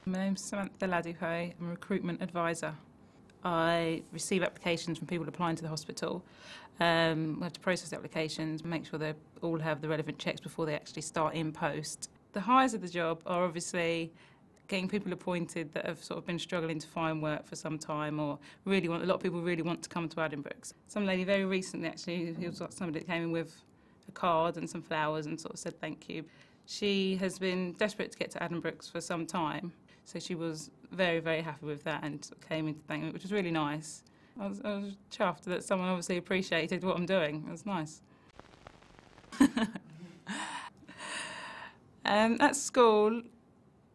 My name's Samantha Laduhoy. I'm a recruitment advisor. I receive applications from people applying to the hospital. We have to process applications, make sure they all have the relevant checks before they actually start in post. The highs of the job are obviously getting people appointed that have sort of been struggling to find work for some time, or a lot of people really want to come to Addenbrooke's. Some lady very recently actually, who was like somebody that came in with a card and some flowers and sort of said thank you. She has been desperate to get to Addenbrooke's for some time, so she was very, very happy with that and came in to thank me, which was really nice. I was chuffed that someone obviously appreciated what I'm doing. It was nice. At school,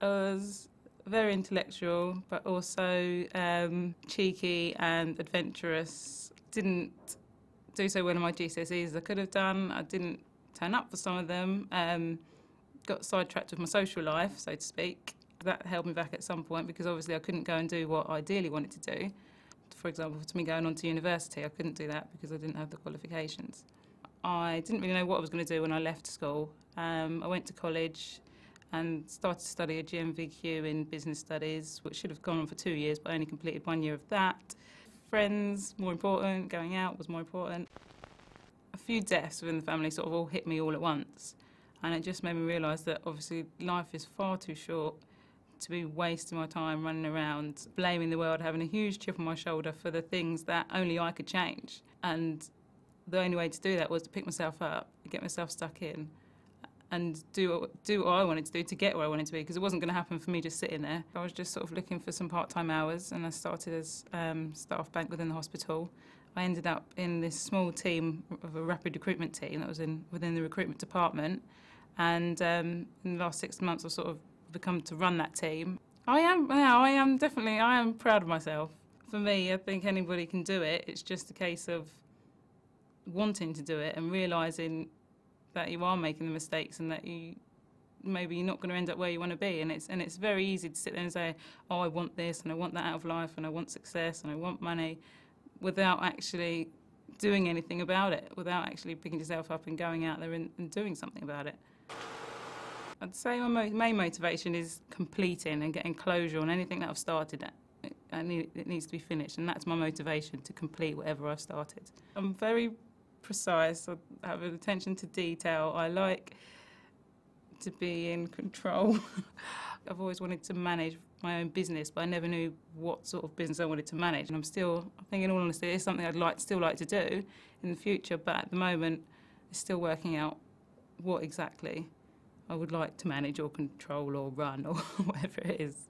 I was very intellectual, but also cheeky and adventurous. Didn't do so well in my GCSEs as I could have done. I didn't turn up for some of them. Got sidetracked with my social life, so to speak. That held me back at some point because obviously I couldn't go and do what I ideally wanted to do. For example, to me going on to university, I couldn't do that because I didn't have the qualifications. I didn't really know what I was going to do when I left school. I went to college and started to study a GMVQ in business studies, which should have gone on for 2 years, but I only completed 1 year of that. Friends, more important, going out was more important. A few deaths within the family sort of all hit me all at once, and it just made me realise that obviously life is far too short to be wasting my time running around, blaming the world, having a huge chip on my shoulder for the things that only I could change. And the only way to do that was to pick myself up, get myself stuck in, and do what I wanted to do to get where I wanted to be, because it wasn't going to happen for me just sitting there. I was just sort of looking for some part-time hours, and I started as staff bank within the hospital. I ended up in this small team of a rapid recruitment team that was within the recruitment department, and in the last 6 months I've sort of become to run that team. I am proud of myself. For me, I think anybody can do it. It's just a case of wanting to do it and realising that you are making the mistakes and that maybe you're not going to end up where you want to be. And it's very easy to sit there and say, oh, I want this and I want that out of life and I want success and I want money, without actually doing anything about it, without actually picking yourself up and going out there and doing something about it. I'd say my main motivation is completing and getting closure on anything that I've started at. It needs to be finished, and that's my motivation, to complete whatever I've started. I'm very precise. I have an attention to detail. I like to be in control. I've always wanted to manage my own business, but I never knew what sort of business I wanted to manage. And I think in all honesty, it's something I'd still like to do in the future, but at the moment, it's still working out what exactly I would like to manage or control or run or whatever it is.